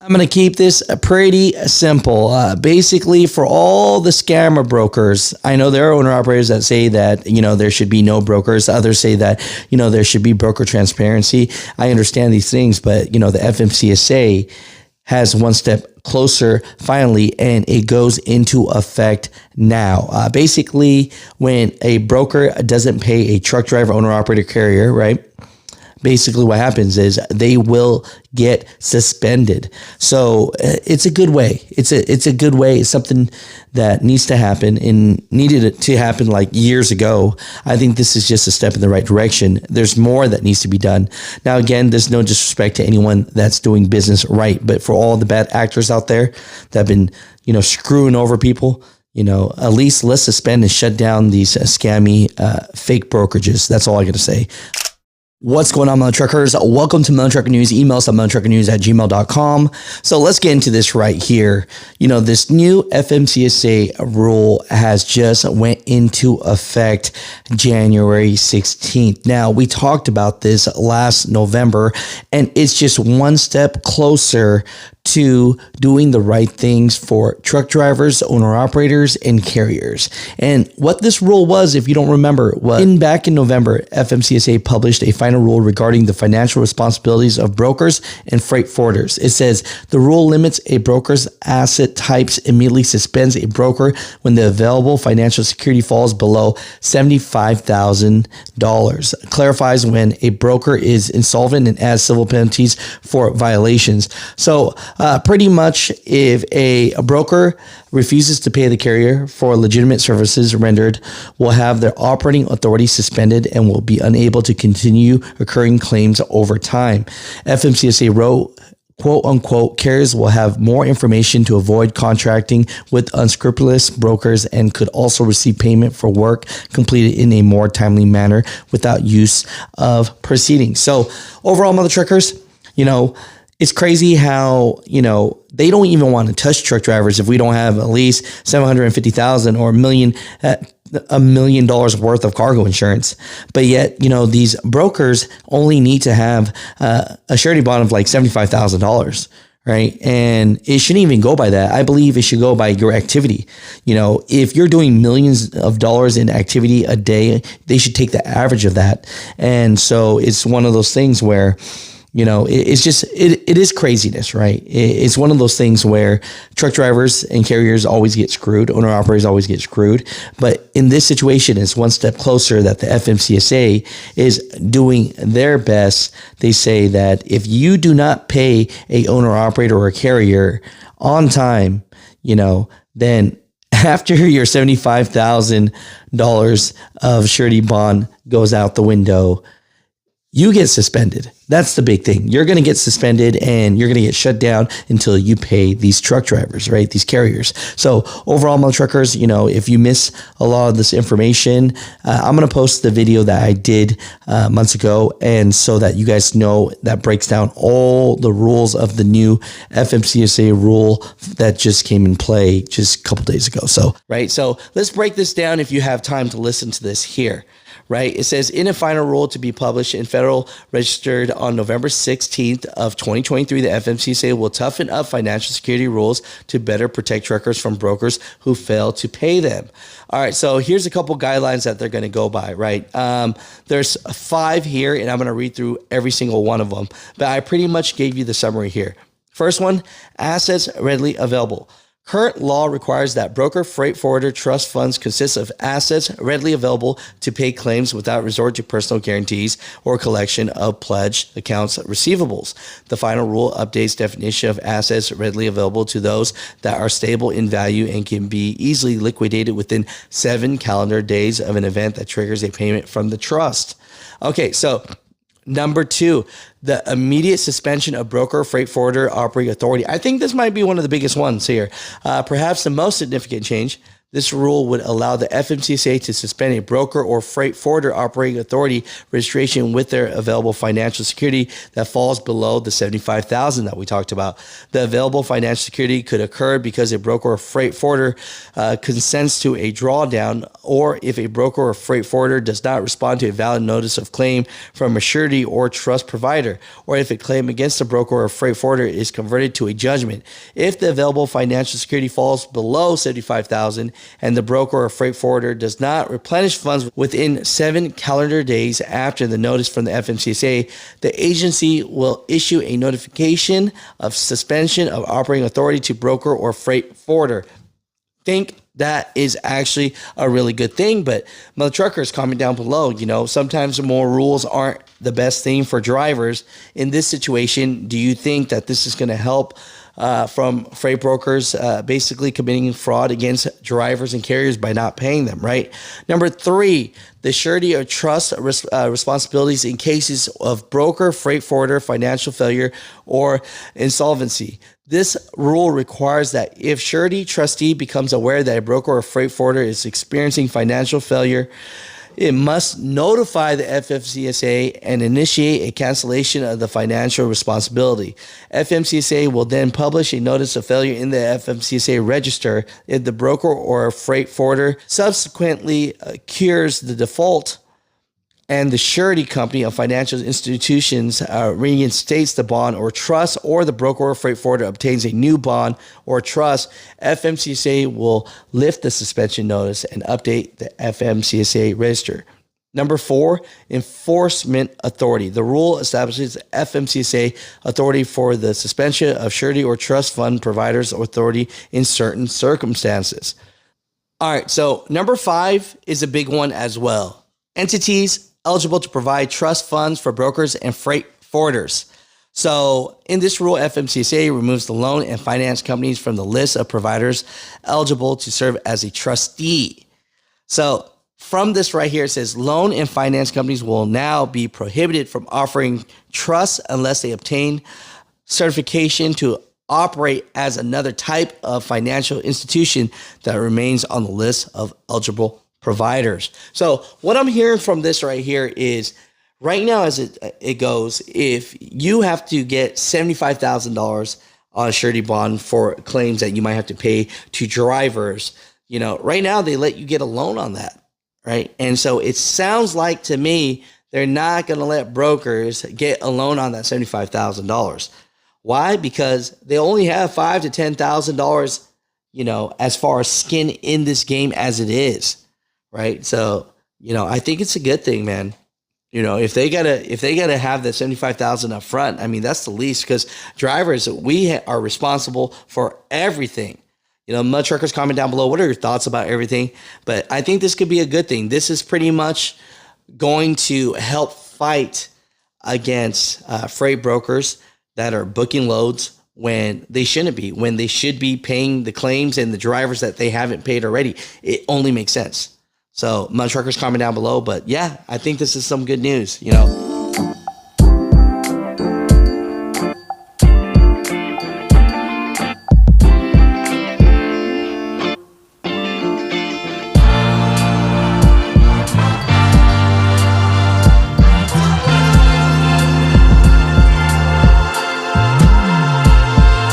I'm going to keep this pretty simple. Basically, for all the scammer brokers, I know there are owner operators that say that, there should be no brokers. Others say that, there should be broker transparency. I understand these things, but, the FMCSA has one step closer finally, and it goes into effect now. Basically, when a broker doesn't pay a truck driver, owner operator, carrier, right? Basically what happens is they will get suspended. So it's a good way. It's a good way. It's something that needs to happen and needed it to happen like years ago. I think this is just a step in the right direction. There's more that needs to be done. Now, again, there's no disrespect to anyone that's doing business right, but for all the bad actors out there that have been, screwing over people, at least let's suspend and shut down these scammy fake brokerages. That's all I got to say. What's going on, Mutha Truckers? Welcome to Mutha Trucker News. Email us at muthatruckernews@gmail.com. So let's get into this right here. This new FMCSA rule has just went into effect January 16th. Now, we talked about this last November, and it's just one step closer to doing the right things for truck drivers, owner operators, and carriers. And what this rule was, if you don't remember, was back in November, FMCSA published a final rule regarding the financial responsibilities of brokers and freight forwarders. It says the rule limits a broker's asset types, immediately suspends a broker when the available financial security falls below $75,000, clarifies when a broker is insolvent, and adds civil penalties for violations. So pretty much if a broker refuses to pay the carrier for legitimate services rendered, will have their operating authority suspended and will be unable to continue incurring claims over time. FMCSA wrote, quote unquote, carriers will have more information to avoid contracting with unscrupulous brokers and could also receive payment for work completed in a more timely manner without use of proceedings. So overall, Mutha Truckers, it's crazy how, they don't even want to touch truck drivers if we don't have at least $750,000 or $1 million worth of cargo insurance. But yet, these brokers only need to have a surety bond of like $75,000. Right. And it shouldn't even go by that. I believe it should go by your activity. If you're doing millions of dollars in activity a day, they should take the average of that. And so it's one of those things where, it's just, it is craziness, right? It's one of those things where truck drivers and carriers always get screwed. Owner operators always get screwed. But in this situation, it's one step closer that the FMCSA is doing their best. They say that if you do not pay a owner operator or a carrier on time, then after your $75,000 of surety bond goes out the window, you get suspended. That's the big thing. You're going to get suspended and you're going to get shut down until you pay these truck drivers, right? These carriers. So overall, Mutha Truckers, if you miss a lot of this information, I'm going to post the video that I did months ago. And so that you guys know, that breaks down all the rules of the new FMCSA rule that just came in play just a couple days ago. So, right. So let's break this down if you have time to listen to this here. Right. It says in a final rule to be published in Federal Registered on November 16th of 2023, the FMCSA will toughen up financial security rules to better protect truckers from brokers who fail to pay them. All right. So here's a couple guidelines that they're going to go by. Right. There's 5 here, and I'm going to read through every single one of them. But I pretty much gave you the summary here. First one, assets readily available. Current law requires that broker, freight forwarder, trust funds consist of assets readily available to pay claims without resort to personal guarantees or collection of pledged accounts receivables. The final rule updates definition of assets readily available to those that are stable in value and can be easily liquidated within 7 calendar days of an event that triggers a payment from the trust. Okay, so number 2, the immediate suspension of broker, freight forwarder, operating authority. I think this might be one of the biggest ones here. Perhaps the most significant change, This rule would allow the FMCSA to suspend a broker or freight forwarder operating authority registration with their available financial security that falls below the $75,000 that we talked about. The available financial security could occur because a broker or freight forwarder consents to a drawdown, or if a broker or freight forwarder does not respond to a valid notice of claim from a surety or trust provider, or if a claim against a broker or freight forwarder is converted to a judgment. If the available financial security falls below $75,000 and the broker or freight forwarder does not replenish funds within 7 calendar days after the notice from the FMCSA, the agency will issue a notification of suspension of operating authority to broker or freight forwarder. Think that is actually a really good thing, but Mutha Truckers, comment down below. Sometimes more rules aren't the best thing for drivers. In this situation, do you think that this is going to help from freight brokers basically committing fraud against drivers and carriers by not paying them, right? Number 3, the surety or trust responsibilities in cases of broker, freight forwarder, financial failure, or insolvency. This rule requires that if surety trustee becomes aware that a broker or freight forwarder is experiencing financial failure, it must notify the FMCSA and initiate a cancellation of the financial responsibility. FMCSA will then publish a notice of failure in the FMCSA register. If the broker or freight forwarder subsequently cures the default and the surety company of financial institutions reinstates the bond or trust, or the broker or freight forwarder obtains a new bond or trust, FMCSA will lift the suspension notice and update the FMCSA register. Number 4, enforcement authority. The rule establishes FMCSA authority for the suspension of surety or trust fund providers' authority in certain circumstances. All right, so number 5 is a big one as well. Entities eligible to provide trust funds for brokers and freight forwarders. So in this rule, FMCSA removes the loan and finance companies from the list of providers eligible to serve as a trustee. So from this right here, it says loan and finance companies will now be prohibited from offering trusts unless they obtain certification to operate as another type of financial institution that remains on the list of eligible providers. So what I'm hearing from this right here is, right now as it goes, if you have to get $75,000 on a surety bond for claims that you might have to pay to drivers, right now they let you get a loan on that, right? And so it sounds like to me they're not going to let brokers get a loan on that $75,000. Why? Because they only have $5,000 to $10,000, as far as skin in this game as it is. Right. So, I think it's a good thing, man. If they gotta have the $75,000 up front, I mean, that's the least, because drivers, we are responsible for everything. Mutha Truckers, comment down below. What are your thoughts about everything? But I think this could be a good thing. This is pretty much going to help fight against freight brokers that are booking loads when they shouldn't be, when they should be paying the claims and the drivers that they haven't paid already. It only makes sense. So Mutha Truckers, comment down below. But yeah, I think this is some good news,